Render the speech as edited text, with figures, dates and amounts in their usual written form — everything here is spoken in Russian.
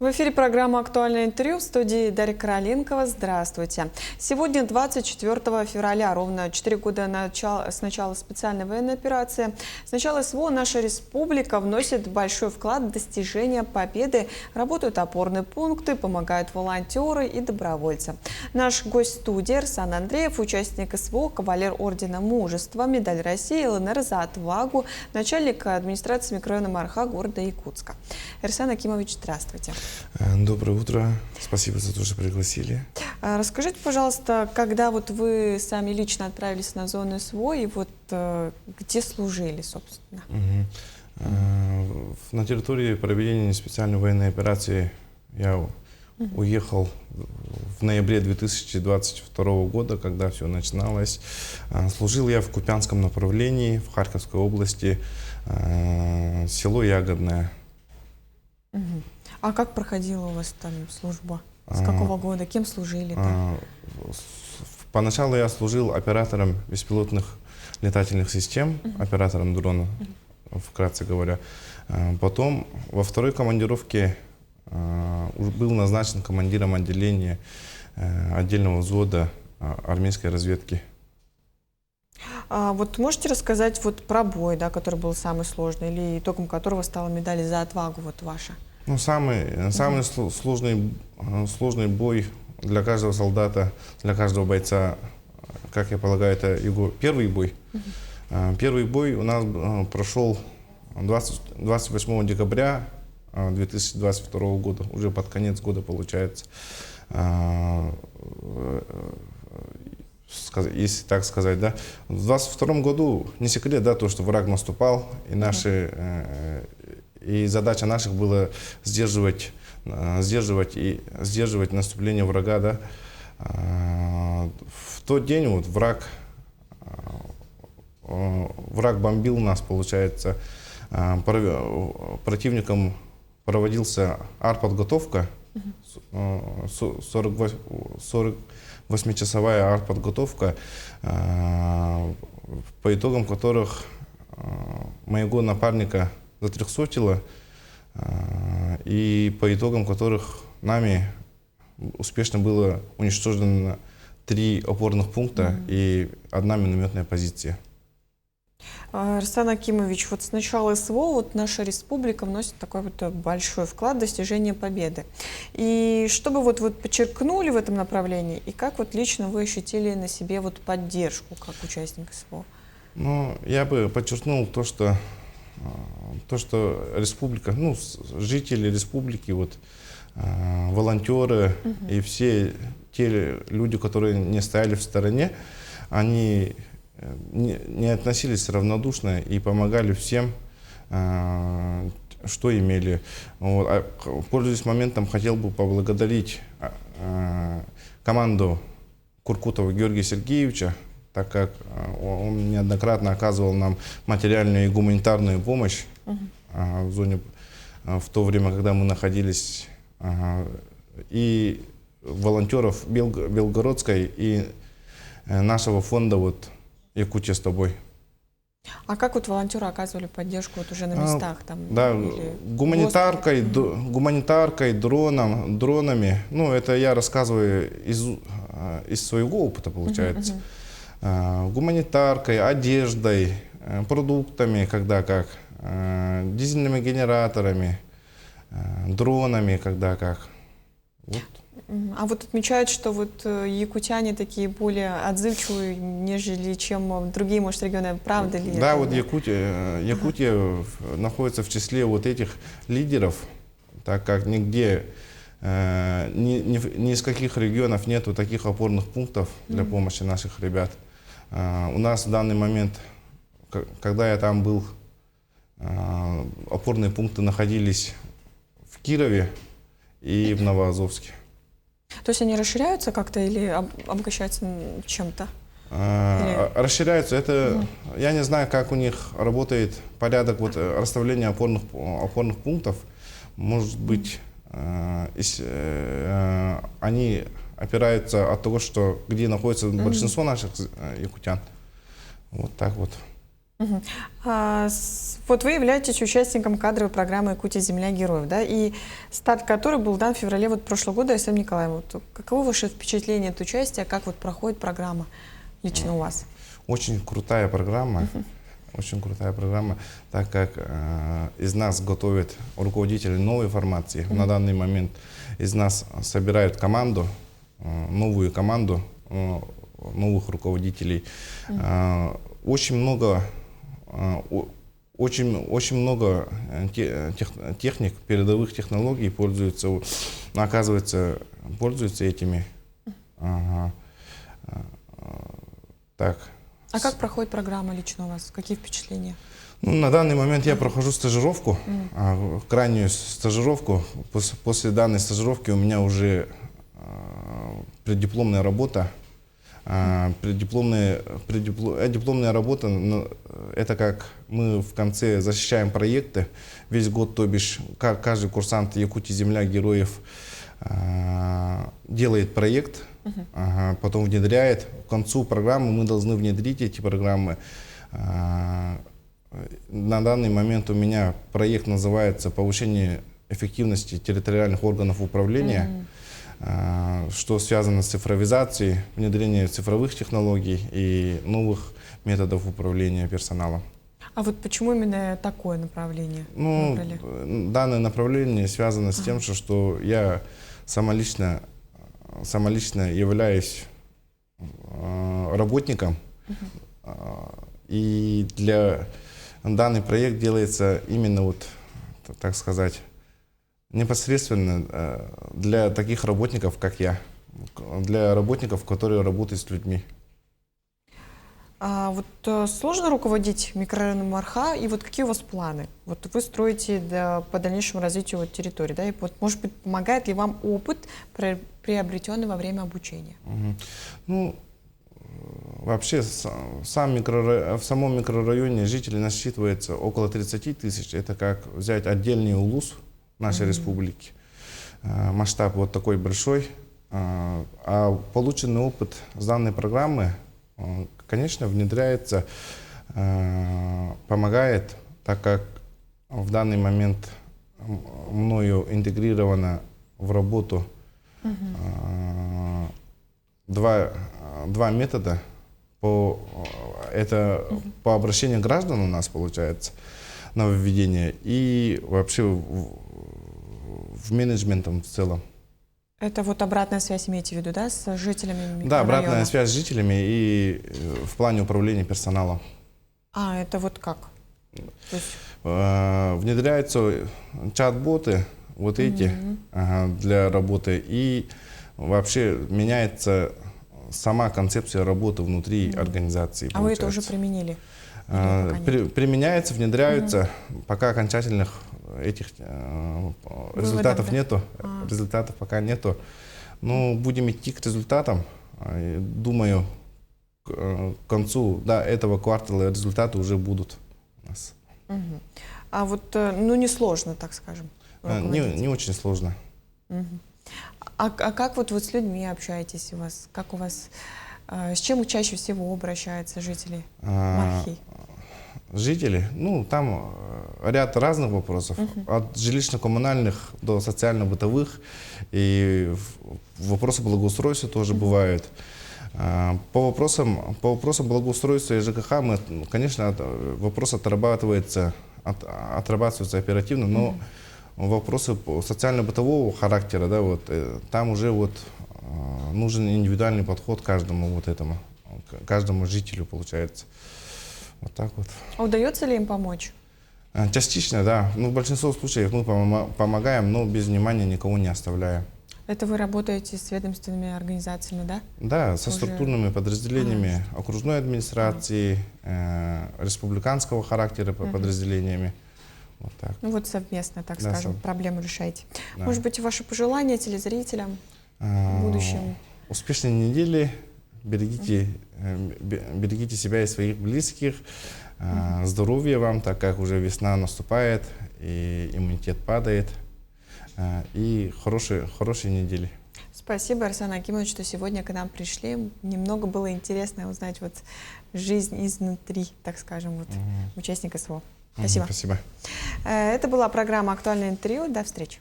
В эфире программа «Актуальное интервью», в студии Дарья Короленкова. Здравствуйте. Сегодня 24 февраля, ровно 4 года с начала специальной военной операции. С начала СВО наша республика вносит большой вклад в достижение победы. Работают опорные пункты, помогают волонтеры и добровольцы. Наш гость студии Эрсан Андреев, участник СВО, кавалер Ордена Мужества, медаль России, ЛНР за отвагу, начальник администрации микрорайона Марха города Якутска. Эрсан Акимович, здравствуйте. Доброе утро. Спасибо за то, что пригласили. Расскажите, пожалуйста, когда вы сами лично отправились на зону СВО и где служили, собственно? На территории проведения специальной военной операции я уехал в ноябре 2022 года, когда все начиналось. Служил я в Купянском направлении, в Харьковской области, село Ягодное. А как проходила у вас там служба? С какого года? Кем служили? Поначалу я служил оператором беспилотных летательных систем, оператором дрона, вкратце говоря. Потом во второй командировке был назначен командиром отделения отдельного взвода армейской разведки. Можете рассказать про бой, который был самый сложный, или итогом которого стала медаль за отвагу ваша? Самый сложный бой для каждого солдата, для каждого бойца, как я полагаю, это его первый бой. Первый бой у нас прошел 28 декабря 2022 года, уже под конец года получается. Если так сказать, да. В 2022 году не секрет, то, что враг наступал, и задача наших была сдерживать наступление врага, да. В тот день враг бомбил нас, получается. Противником проводился артподготовка, 48-часовая артподготовка, по итогам которых моего напарника затрехсотило, и по итогам которых нами успешно было уничтожено 3 опорных пункта и 1 минометная позиция. Эрсан Акимович, с начала СВО наша республика вносит такой большой вклад в достижение победы. И что бы вы подчеркнули в этом направлении, и как лично вы ощутили на себе поддержку как участник СВО? Я бы подчеркнул то, что республика, жители республики, волонтеры и все те люди, которые не стояли в стороне, они не относились равнодушно и помогали всем, что имели. Пользуясь моментом, хотел бы поблагодарить команду Куркутова Георгия Сергеевича, так как он неоднократно оказывал нам материальную и гуманитарную помощь в зоне в то время, когда мы находились, и волонтеров Белгородской и нашего фонда «Якутия с тобой». А как волонтеры оказывали поддержку уже на местах? Гуманитаркой, дронами. Это я рассказываю из своего опыта, получается. Гуманитаркой, одеждой, продуктами, когда как, дизельными генераторами, дронами, когда как. Отмечают, что якутяне такие более отзывчивые, нежели чем другие, может, регионы. Правда ли это? Да, Якутия находится в числе этих лидеров, так как нигде, ни из каких регионов нету таких опорных пунктов для помощи наших ребят. У нас в данный момент, когда я там был, опорные пункты находились в Кирове и в Новоазовске. То есть они расширяются как-то или обогащаются чем-то? Расширяются. Я не знаю, как у них работает порядок расставления опорных пунктов. Может быть, они опираются от того, где находится большинство наших якутян. Так. Мгм. Вот вы являетесь участником кадровой программы «Якутия. Земля героев», да, и старт которой был дан в феврале вот прошлого года. Исам Николаевна, вот каково ваше впечатление от участия, как вот проходит программа лично у вас? Очень крутая программа. Очень крутая программа, так как из нас готовят руководители новой формации. На данный момент из нас собирают команду, новую команду, новых руководителей. Очень много, очень много техник, передовых технологий пользуются, оказывается, пользуются этими. Ага. Так. А как проходит программа лично у вас? Какие впечатления? Ну, на данный момент я прохожу стажировку, крайнюю стажировку. После данной стажировки у меня уже преддипломная работа. Дипломная работа – это как мы в конце защищаем проекты. Весь год, то бишь, каждый курсант Якутии Земля Героев делает проект, потом внедряет. К концу программы мы должны внедрить эти программы. На данный момент у меня проект называется «Повышение эффективности территориальных органов управления», что связано с цифровизацией, внедрением цифровых технологий и новых методов управления персоналом. А вот почему именно такое направление? Ну, данное направление связано с тем, что я самолично являюсь работником, и для данный проект делается именно вот, так сказать, непосредственно для таких работников, как я, для работников, которые работают с людьми. А вот сложно руководить микрорайоном Арха, и вот какие у вас планы? Вот вы строите по дальнейшему развитию вот территории, да, и вот, может быть, помогает ли вам опыт, приобретенный во время обучения? Ну, вообще, в самом микрорайоне жителей насчитывается около 30 тысяч. Это как взять отдельный улус нашей республики. Масштаб вот такой большой. А полученный опыт с данной программы, конечно, внедряется, помогает, так как в данный момент мною интегрировано в работу два метода. Это по обращению граждан у нас получается нововведение и вообще в менеджментом в целом. Это вот обратная связь имеете в виду, да, с жителями микрорайона? Да, обратная связь с жителями и в плане управления персоналом. А, это вот как? То есть... Внедряются чат-боты, вот эти, для работы, и вообще меняется сама концепция работы внутри организации. А вы это уже применили? Применяется, внедряются, пока окончательных этих результатов нету, результатов пока нету. Но будем идти к результатам. Думаю, к концу этого квартала результаты уже будут у нас. А вот, ну, не сложно, так скажем? Не очень сложно. А как вот вы с людьми общаетесь у вас? Как у вас, с чем чаще всего обращаются жители Мархи? Жители, ну, там ряд разных вопросов, от жилищно-коммунальных до социально-бытовых, и вопросы благоустройства тоже бывают. По вопросам благоустройства и ЖКХ, конечно, вопрос отрабатывается оперативно, но вопросы социально-бытового характера, да, вот, там уже вот нужен индивидуальный подход каждому каждому жителю, получается. Вот так вот. А удается ли им помочь? Частично, да. Ну, в большинстве случаев мы помогаем, но без внимания никого не оставляем. Это вы работаете с ведомственными организациями, да? Да, со структурными подразделениями окружной администрации, республиканского характера подразделениями. Вот так. Ну вот совместно, так скажем, проблему решаете. Да. Может быть, ваши пожелания телезрителям в будущем? Успешной недели. Берегите себя и своих близких. Здоровья вам, так как уже весна наступает, и иммунитет падает. И хорошей недели. Спасибо, Арсен Акимович, что сегодня к нам пришли. Немного было интересно узнать вот жизнь изнутри, так скажем, вот, участника СВО. Спасибо. Спасибо. Это была программа «Актуальное интервью». До встречи.